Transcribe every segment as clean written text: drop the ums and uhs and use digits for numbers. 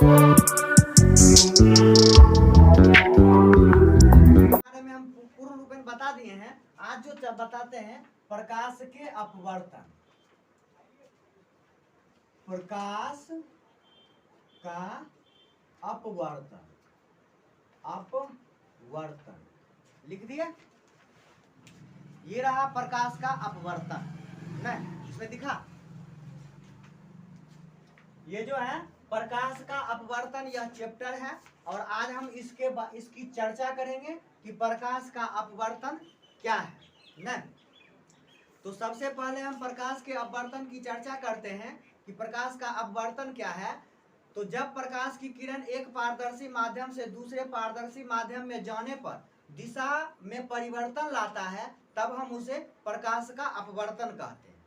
में हम पूर्ण रूप में बता दिए हैं। आज जो बताते हैं प्रकाश के अपवर्तन, प्रकाश का अपवर्तन, अपवर्तन लिख दिया। ये रहा प्रकाश का अपवर्तन, नहीं इसमें दिखा। ये जो है प्रकाश का अपवर्तन, यह चैप्टर है और आज हम इसकी चर्चा करेंगे कि प्रकाश का अपवर्तन क्या है। नहीं तो सबसे पहले हम प्रकाश के अपवर्तन की चर्चा करते हैं कि प्रकाश का अपवर्तन क्या है। तो जब प्रकाश की किरण एक पारदर्शी माध्यम से दूसरे पारदर्शी माध्यम में जाने पर दिशा में परिवर्तन लाता है, तब हम उसे प्रकाश का अपवर्तन कहते हैं।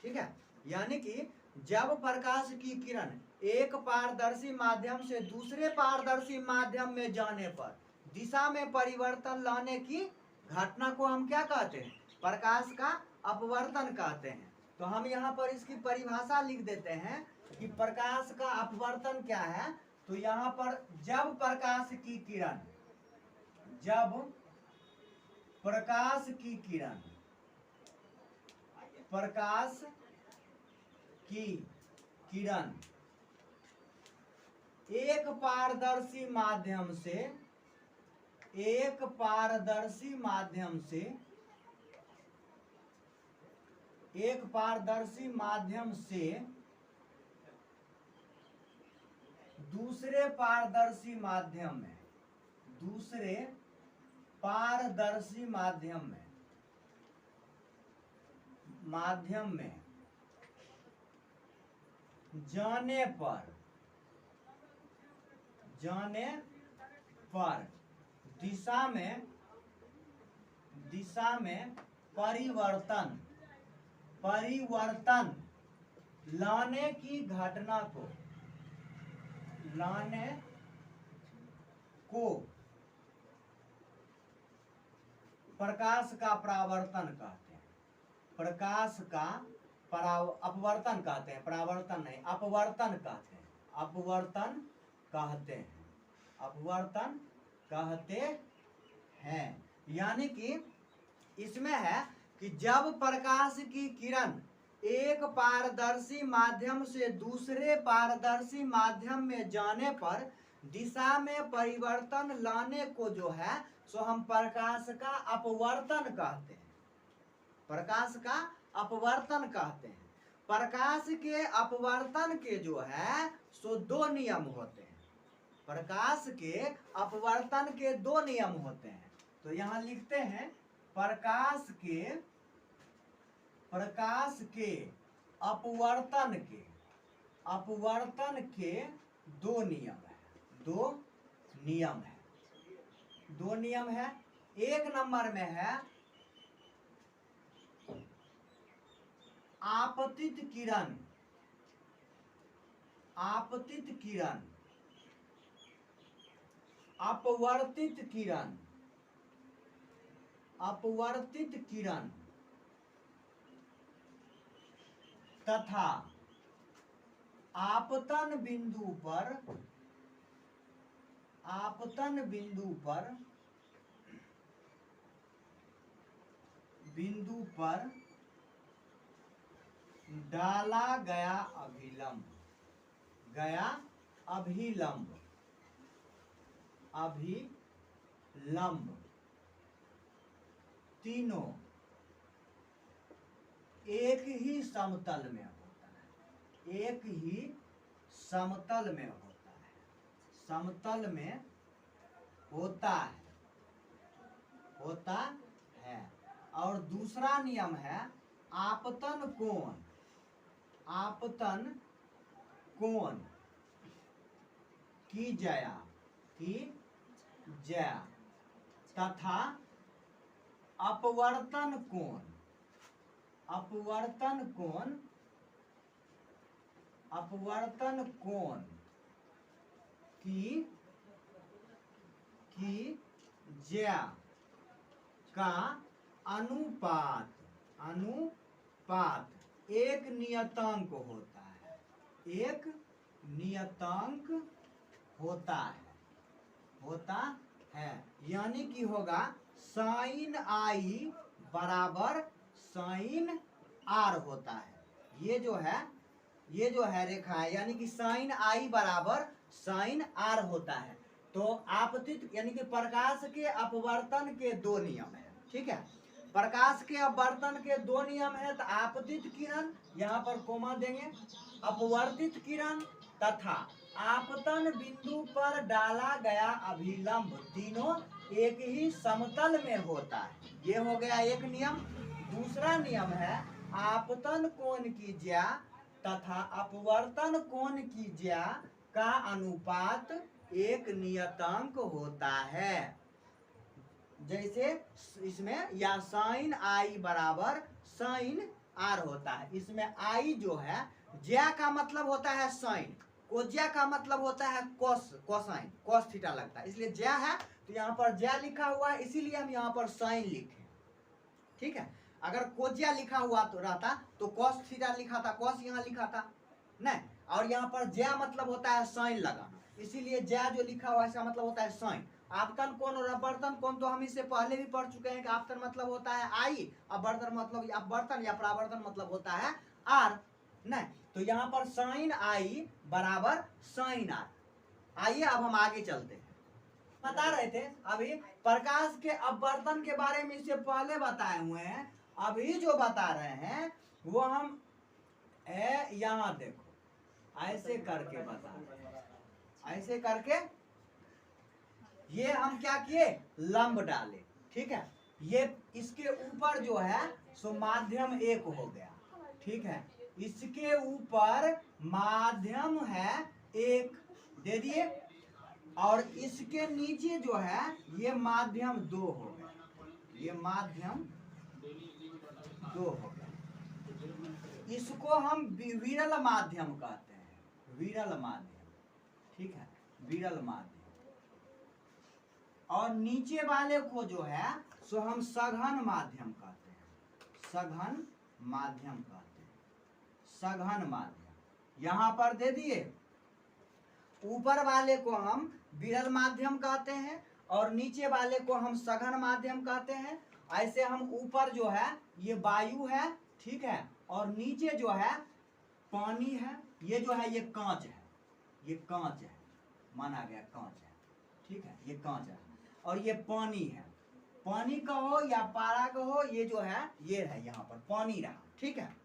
ठीक है, यानी कि जब प्रकाश की किरण एक पारदर्शी माध्यम से दूसरे पारदर्शी माध्यम में जाने पर दिशा में परिवर्तन लाने की घटना को हम क्या कहते हैं? प्रकाश का अपवर्तन कहते हैं। तो हम यहाँ पर इसकी परिभाषा लिख देते हैं कि प्रकाश का अपवर्तन क्या है। तो यहाँ पर जब प्रकाश की किरण, जब प्रकाश की किरण, प्रकाश की किरण एक पारदर्शी माध्यम से, एक पारदर्शी माध्यम से, एक पारदर्शी माध्यम से दूसरे पारदर्शी माध्यम में, दूसरे पारदर्शी माध्यम में, माध्यम में जाने पर, जाने पर दिशा में, दिशा में परिवर्तन, परिवर्तन लाने की घटना को, लाने को प्रकाश का परावर्तन कहते हैं। प्रकाश का अपवर्तन कहते हैं, परावर्तन नहीं, अपवर्तन कहते हैं, अपवर्तन कहते हैं, अपवर्तन कहते हैं। यानी कि इसमें है कि जब प्रकाश की किरण एक पारदर्शी माध्यम से दूसरे पारदर्शी माध्यम में जाने पर दिशा में परिवर्तन लाने को जो है सो हम प्रकाश का अपवर्तन कहते हैं, प्रकाश का अपवर्तन कहते हैं। प्रकाश के अपवर्तन के जो है सो दो नियम होते हैं। प्रकाश के अपवर्तन के दो नियम होते हैं। तो यहाँ लिखते हैं प्रकाश के, प्रकाश के अपवर्तन के, अपवर्तन के दो नियम है, दो नियम है, दो नियम है। एक नंबर में है आपतित किरण, आपतित किरण, अपवर्तित किरण, अपवर्तित किरण तथा आपतन बिंदु पर, आपतन बिंदु पर, बिंदु पर डाला गया अभिलंब, गया अभिलंब, अभिलंब तीनों एक ही समतल में होता है, एक ही समतल में होता है, समतल में होता है, होता है। और दूसरा नियम है आपतन कोण, आपतन कोण की जया, की जया तथा अपवर्तन कोण, अपवर्तन कोण, अपवर्तन कोण की जया का अनुपात, अनुपात एक नियतांक होता है, एक नियतांक होता है, यानी कि होगा साइन आई बराबर साइन आर होता है। ये जो है रेखा है, यानी कि साइन आई बराबर साइन आर होता है। तो आपतित यानी कि प्रकाश के अपवर्तन के दो नियम है, ठीक है। प्रकाश के अपवर्तन के दो नियम है। तो आपतित किरण, यहाँ पर कोमा देंगे, अपवर्तित किरण तथा आपतन बिंदु पर डाला गया अभिलंब तीनों एक ही समतल में होता है। ये हो गया एक नियम। दूसरा नियम है आपतन कोण की ज्या तथा अपवर्तन कोण की ज्या का अनुपात एक नियतांक होता है। जैसे इसमें या साइन आई बराबर साइन आर होता है। इसमें आई जो है, ज्या का मतलब होता है साइन, कोज्या का मतलब होता है कोसाइन, कोस थीटा लगता है, इसलिए ज्या है तो यहाँ पर ज्या लिखा हुआ है, इसीलिए हम यहाँ पर साइन लिखे, ठीक है। अगर कोज्या लिखा हुआ तो रहता तो कॉस थीटा लिखा था, कॉस यहाँ लिखा था नहीं। और यहाँ पर ज्या मतलब होता है साइन लगाना, इसीलिए ज्या जो लिखा हुआ है इसका मतलब होता है साइन। आपतन कोण और अपवर्तन कोण तो हम इससे पहले भी पढ़ चुके हैं कि आपतन मतलब होता है आई, अपवर्तन मतलब अपवर्तन या परावर्तन मतलब होता है आर, नहीं। तो यहाँ पर साइन आई बराबर साइन आर। आइए अब हम आगे चलते हैं। बता रहे थे अभी प्रकाश के अपवर्तन के बारे में इससे पहले बताए हुए हैं। अभी जो बता रहे हैं वो हम यहाँ देखो ऐसे करके बता रहे हैं, ऐसे करके ये हम क्या किए, लंब डाले, ठीक है। ये इसके ऊपर जो है सो माध्यम एक हो गया, ठीक है। इसके ऊपर माध्यम है एक दे दिए, और इसके नीचे जो है ये माध्यम दो हो गया, ये माध्यम दो हो गया। इसको हम विरल माध्यम कहते हैं, विरल माध्यम, ठीक है, विरल माध्यम। और नीचे वाले को जो है सो हम सघन माध्यम कहते हैं, सघन माध्यम कहते हैं, सघन माध्यम। यहां पर दे दिए, ऊपर वाले को हम विरल माध्यम कहते हैं और नीचे वाले को हम सघन माध्यम कहते हैं। ऐसे हम ऊपर जो है ये वायु है, ठीक है, और नीचे जो है पानी है, ये जो है ये कांच है, ये कांच है, माना गया कांच है, ठीक है, ये कांच है। और ये पानी है, पानी का हो या पारा का हो, ये जो है ये है, यहाँ पर पानी रहा, ठीक है।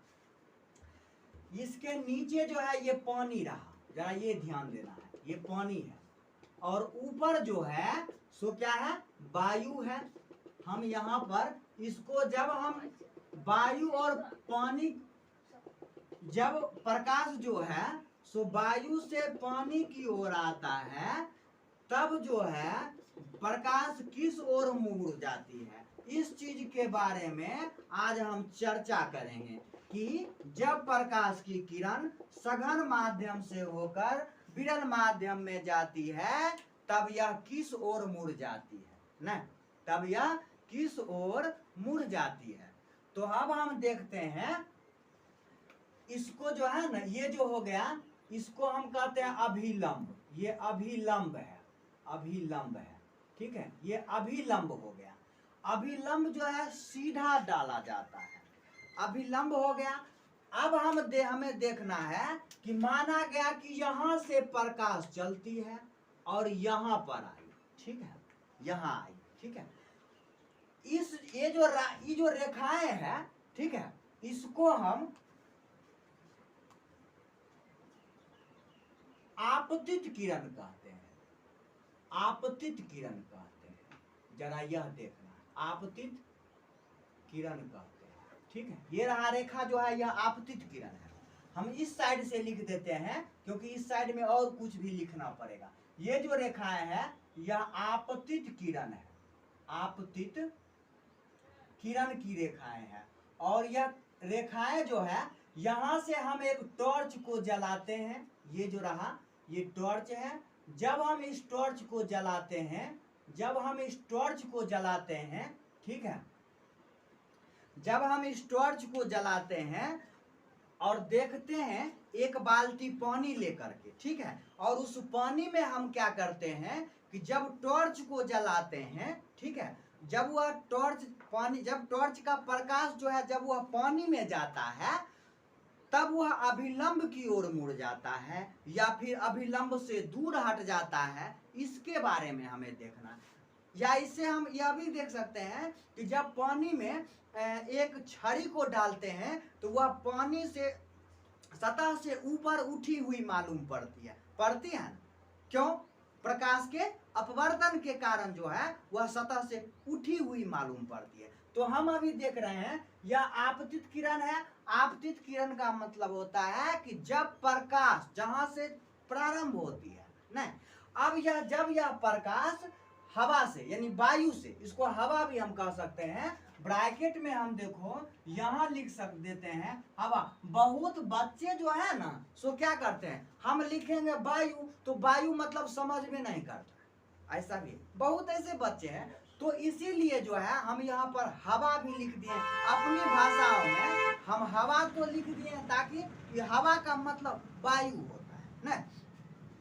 इसके नीचे जो है ये पानी रहा, जरा ये ध्यान देना है, ये पानी है। और ऊपर जो है सो क्या है, वायु है। हम यहाँ पर इसको जब हम वायु और पानी, जब प्रकाश जो है सो वायु से पानी की ओर आता है, तब जो है प्रकाश किस ओर मुड़ जाती है, इस चीज के बारे में आज हम चर्चा करेंगे कि जब प्रकाश की किरण सघन माध्यम से होकर विरल माध्यम में जाती है तब यह किस ओर मुड़ जाती है, नहीं, तब यह किस ओर मुड़ जाती है। तो अब हम देखते हैं इसको जो है ना, ये जो हो गया इसको हम कहते हैं अभिलंब, ये अभिलंब है, अभिलंब है, ठीक है, ये अभिलंब हो गया। अभिलंब जो है सीधा डाला जाता है, अभिलंब हो गया। अब हमें देखना है कि माना गया कि यहाँ से प्रकाश चलती है और यहाँ पर आई, ठीक है, यहाँ आई, ठीक है। ये जो रेखाएं हैं, ठीक है, इसको हम आपतित किरण कहते हैं, आपतित किरण कहते हैं। जरा यह देखना, आपतित किरण कहते हैं, ठीक है। ये रहा रेखा जो है यह आपतित किरण है। हम इस साइड से लिख देते हैं क्योंकि इस साइड में और कुछ भी लिखना पड़ेगा। ये जो रेखाएं है यह आपतित किरण है, आपतित किरण की रेखाएं हैं। और यह रेखाएं जो है यहां से हम एक टॉर्च को जलाते हैं, ये जो रहा ये टॉर्च है। जब हम इस टॉर्च को जलाते हैं, जब हम इस टॉर्च को जलाते हैं, ठीक है, जब हम इस टॉर्च को जलाते हैं और देखते हैं एक बाल्टी पानी लेकर के, ठीक है, और उस पानी में हम क्या करते हैं कि जब टॉर्च को जलाते हैं, ठीक है, जब वह टॉर्च पानी, जब टॉर्च का प्रकाश जो है जब वह पानी में जाता है तब वह अभिलंब की ओर मुड़ जाता है या फिर अभिलंब से दूर हट जाता है, इसके बारे में हमें देखना। या इससे हम यह भी देख सकते हैं कि जब पानी में एक छड़ी को डालते हैं तो वह पानी से सतह से ऊपर उठी हुई मालूम पड़ती है ना? क्यों? प्रकाश के अपवर्तन के कारण जो है वह सतह से उठी हुई मालूम पड़ती है। तो हम अभी देख रहे हैं यह आपतित किरण है। आपतित किरण का मतलब होता है कि जब प्रकाश जहां से प्रारंभ होती है नहीं, अब यह जब यह प्रकाश हवा से यानी वायु से, इसको हवा भी हम कह सकते हैं, ब्रैकेट में हम देखो यहाँ लिख देते हैं हवा। बहुत बच्चे जो है ना सो क्या करते हैं, हम लिखेंगे वायु तो वायु मतलब समझ में नहीं करता, ऐसा भी बहुत ऐसे बच्चे हैं। तो इसीलिए जो है हम यहाँ पर हवा भी लिख दिए अपनी भाषाओं में, हम हवा तो लिख दिए ताकि ये हवा का मतलब वायु होता है ना।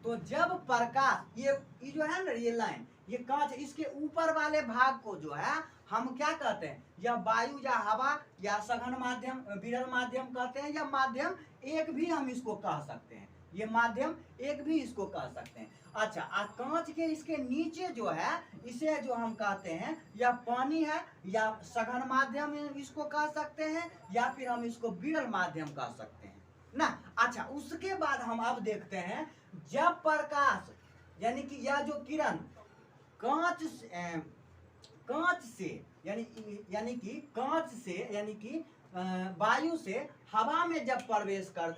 तो जब प्रकाश ये जो है ना ये लाइन, ये कांच, इसके ऊपर वाले भाग को जो है हम क्या कहते हैं, या वायु या हवा या सघन माध्यम, विरल माध्यम कहते हैं, या माध्यम एक भी हम इसको कह सकते हैं, ये माध्यम एक भी इसको कह सकते हैं। अच्छा, कांच के इसके नीचे जो है इसे जो हम कहते हैं या पानी है या सघन माध्यम इसको कह सकते हैं, या फिर हम इसको विरल माध्यम कह सकते हैं ना। अच्छा, उसके बाद हम अब देखते हैं जब प्रकाश यानी कि यह जो किरण कांच से यानी कि वायु से हवा में जब प्रवेश कर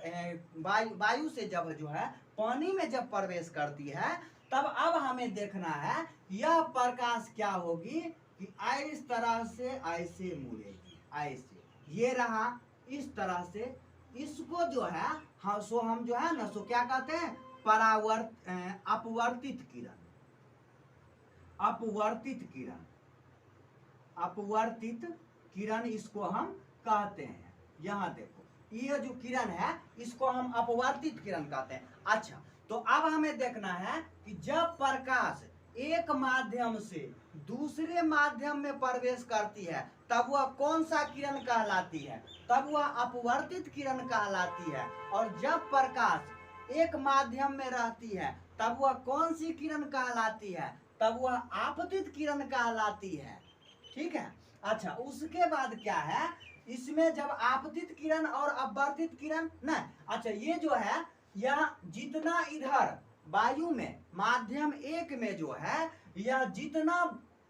वायु से जब जो है पानी में जब प्रवेश करती है तब अब हमें देखना है यह प्रकाश क्या होगी कि इस तरह से ऐसे मुड़ेगी, ऐसे ये रहा इस तरह से, इसको जो है हम जो है ना सो क्या कहते हैं, अपवर्तित किरण, अपवर्तित किरण इसको हम कहते हैं। यहाँ देखो ये जो किरण है इसको हम अपवर्तित किरण कहते हैं। अच्छा, तो अब हमें देखना है कि जब प्रकाश एक माध्यम से दूसरे माध्यम में प्रवेश करती है तब वह कौन सा किरण कहलाती है, तब वह अपवर्तित किरण कहलाती है। और जब प्रकाश एक माध्यम में रहती है तब वह कौन सी किरण कहलाती है, तब वह आपतित किरण कहलाती है, ठीक है। अच्छा, उसके बाद क्या है, इसमें जब आपतित किरण और अपवर्तित किरण नहीं, अच्छा ये जो है यह जितना इधर वायु में माध्यम एक में जो है यह जितना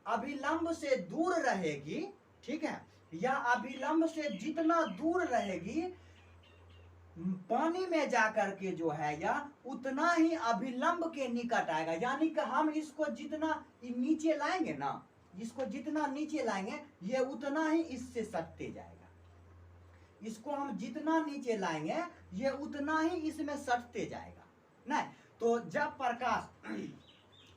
अभिलंब से दूर रहेगी, ठीक है, यह अभिलंब से जितना दूर रहेगी पानी में जाकर के जो है यह उतना ही अभिलंब के निकट आएगा। यानी कि हम इसको जितना नीचे लाएंगे ना, इसको जितना नीचे लाएंगे ये उतना ही इससे सटते जाएगा, इसको हम जितना नीचे लाएंगे ये उतना ही इसमें सटते जाएगा नहीं। तो जब प्रकाश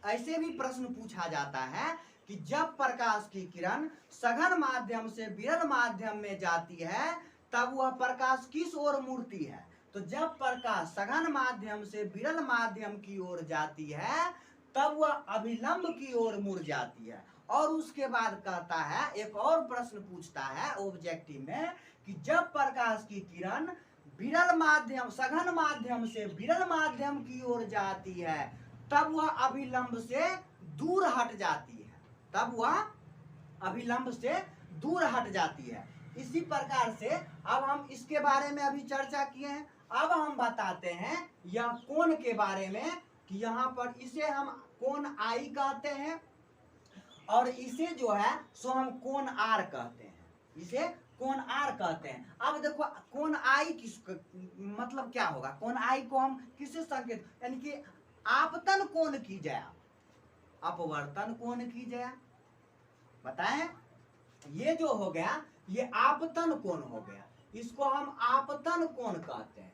ऐसे भी प्रश्न पूछा जाता है कि जब प्रकाश की किरण सघन माध्यम से विरल माध्यम में जाती है तब वह प्रकाश किस ओर मुड़ती है, तो जब प्रकाश सघन माध्यम से विरल माध्यम की ओर जाती है तब वह अभिलंब की ओर मुड़ जाती है। और उसके बाद कहता है, एक और प्रश्न पूछता है ऑब्जेक्टिव में कि जब प्रकाश की किरण विरल माध्यम सघन माध्यम से विरल माध्यम की ओर जाती है तब वह अभिलंब से दूर हट जाती है, तब वह अभिलंब से दूर हट जाती है। इसी प्रकार से अब हम इसके बारे में अभी चर्चा किए हैं। अब हम बताते हैं यह कोण के बारे में कि यहाँ पर इसे हम कोण आई कहते हैं और इसे जो है सो हम कोण आर कहते हैं, इसे कोण आर कहते हैं। अब देखो कोण आई किस मतलब क्या होगा, कोण आई को हम किससे संकेत, यानी कि आपतन कोण की जया, अपवर्तन कोण की जया, बताएं। ये जो हो गया ये आपतन कोण हो गया, इसको हम आपतन कोण कहते हैं।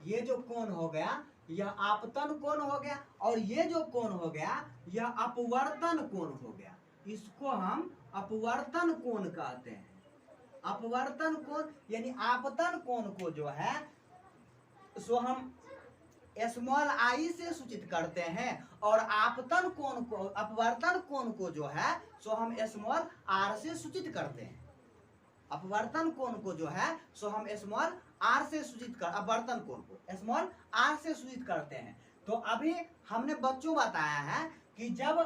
ये जो कोण हो गया यह आपतन कोण हो गया और ये जो कोण हो गया यह अपवर्तन कोण हो गया, इसको हम अपवर्तन कोण कहते हैं। अपवर्तन कोण यानी आपतन कोण को जो है सो हम स्मॉल आई से सूचित करते हैं, और आपतन कोण को, अपवर्तन कोण को जो है सो हम स्मॉल आर से सूचित करते हैं। अपवर्तन कोण को जो है सो हम स्मॉल आर से सूचित कर, अपवर्तन कोण को स्मॉल आर से सूचित करते हैं। तो अभी हमने बच्चों बताया है कि जब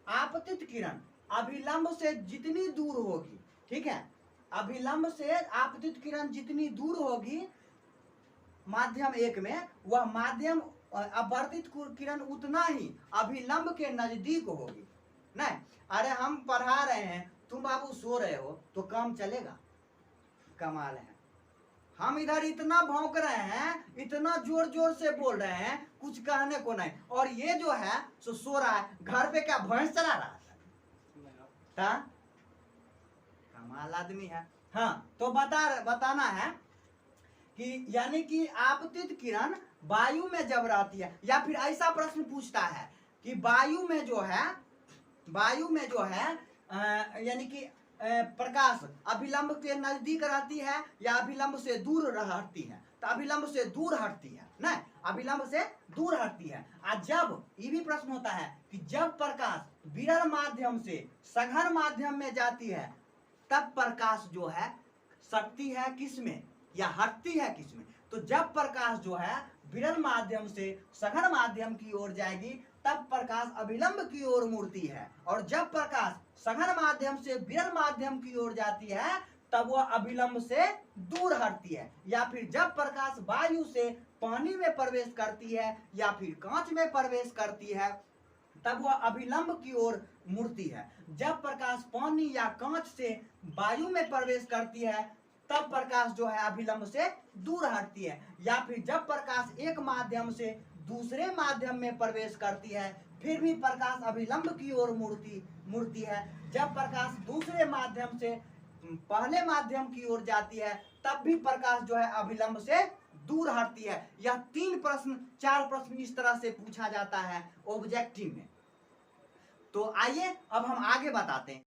आपतित किरण अभिलंब से जितनी दूर होगी, ठीक है, अभिलंब से आपतित किरण जितनी दूर होगी माध्यम एक में, वह माध्यम अपवर्तित किरण उतना ही अभिलंब के नजदीक होगी। नहीं, अरे हम पढ़ा रहे हैं, तुम बाबू सो रहे हो तो काम चलेगा? कमाल है। हम इधर इतना भौंक रहे हैं, इतना जोर जोर से बोल रहे हैं, कुछ कहने को नहीं, और ये जो है सो रहा है। घर पे क्या भैंस चला रहा था? कमाल आदमी है। हाँ, तो बताना है कि यानी कि आपतित किरण वायु में जब रहती है, या फिर ऐसा प्रश्न पूछता है कि वायु में जो है यानी कि प्रकाश अभिलंब के नजदीक रहती है या अभिलंब से दूर रहती है? तो अभिलंब से दूर हटती है, नहीं, अभिलंब से दूर हटती है। और जब ये भी प्रश्न होता है कि जब प्रकाश विरल माध्यम से सघन माध्यम में जाती है, तब प्रकाश जो है सटती है किसमें या हटती है किसमें? तो जब प्रकाश जो है विरल माध्यम से सघन माध्यम की ओर जाएगी, तब प्रकाश अभिलंब की ओर मुड़ती है, और जब प्रकाश सघन माध्यम से विरल माध्यम की ओर जाती है, तब वह अभिलंब से दूर हटती है। या फिर जब प्रकाश वायु से पानी में प्रवेश करती है या फिर कांच में प्रवेश करती है, तब वह अभिलंब की ओर मुड़ती है। जब प्रकाश पानी या कांच से वायु में प्रवेश करती है, तब प्रकाश जो है अभिलंब से दूर हटती है। या फिर जब प्रकाश एक माध्यम से दूसरे माध्यम में प्रवेश करती है, फिर भी प्रकाश अभिलंब की ओर मुड़ती है। जब प्रकाश दूसरे माध्यम से पहले माध्यम की ओर जाती है, तब भी प्रकाश जो है अभिलंब से दूर हटती है। यह 4 प्रश्न इस तरह से पूछा जाता है ऑब्जेक्टिव में। तो आइए अब हम आगे बताते हैं।